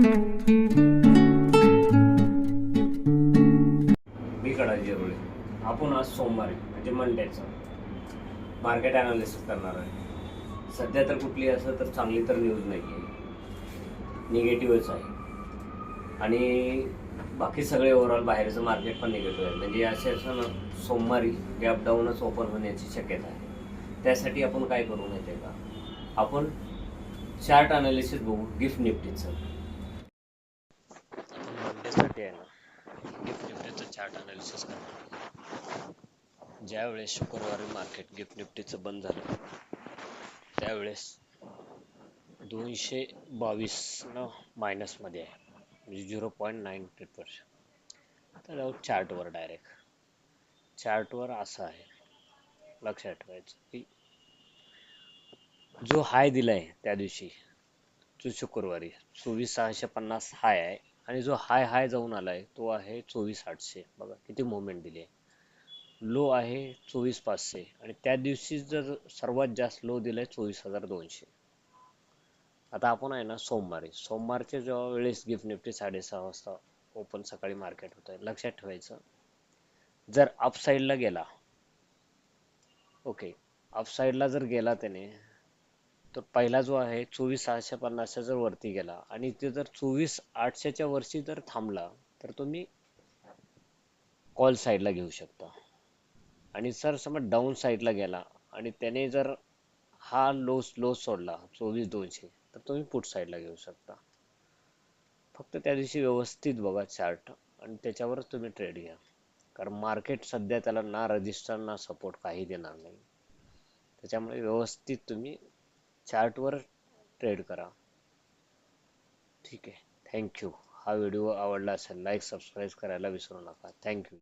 मी कडाजी रोळे. आपण आज सोमवारी म्हणजे मंडेचं मार्केट ॲनालिसिस करणार आहे. सध्या तर कुठली असं तर चांगली तर न्यूज नाही आहे, निगेटिव्हच आहे. आणि बाकी सगळे ओव्हरऑल बाहेरचं मार्केट पण निगेटिव्ह आहे. म्हणजे असे असं ना, सोमवारी गॅप डाऊनच ओपन होण्याची शक्यता आहे. त्यासाठी आपण काय करू माहिती आहे का, आपण चार्ट अनालिसिस बघू गिफ्ट निफ्टीचं. मंडेसाठी आहे ना, गिफ्ट निफ्टीचं चार्ट अनालिसिस करणार. ज्यावेळेस शुक्रवारी मार्केट गिफ्ट निफ्टीचं बंद झालं त्यावेळेस 222 न मायनसमध्ये आहे, म्हणजे 0.98%. तर जाऊ चार्टवर डायरेक्ट. चार्टवर असं आहे, लक्षात ठेवायचं की जो हाय दिलाय त्या दिवशी, जो शुक्रवारी 24,650 हाय आहे, आणि जो हाय हाय जाऊन आलाय तो आहे 24,800. बघा किती मुवमेंट दिली आहे. लो आहे 24,500, आणि त्या दिवशी जर सर्वात जास्त लो दिलाय 24,200. आता आपण आहे ना सोमवारच्या जेव्हा वेळेस गिफ्ट निफ्टी 6:30 वाजता ओपन सकाळी मार्केट होत आहे, लक्षात ठेवायचं जर अपसाईडला गेला, ओके, अपसाईडला जर गेला त्याने, तर पहिला जो आहे 24,650 जर वरती गेला आणि ते जर 24,800च्या वरची जर थांबला, तर तुम्ही कॉल साईडला घेऊ शकता. आणि जर समज डाऊन साईडला गेला आणि त्याने जर हा लो सोडला 24,200, तर तुम्ही पुट साईडला घेऊ शकता. फक्त त्या दिवशी व्यवस्थित बघा चार्ट, आणि त्याच्यावरच तुम्ही ट्रेड घ्या. कारण मार्केट सध्या त्याला ना रजिस्टर ना सपोर्ट काही देणार नाही. त्याच्यामुळे व्यवस्थित तुम्ही चार्टवर ट्रेड करा. ठीक आहे, थँक्यू. हा व्हिडिओ आवडला असेल लाईक सबस्क्राईब करायला विसरू नका. थँक्यू.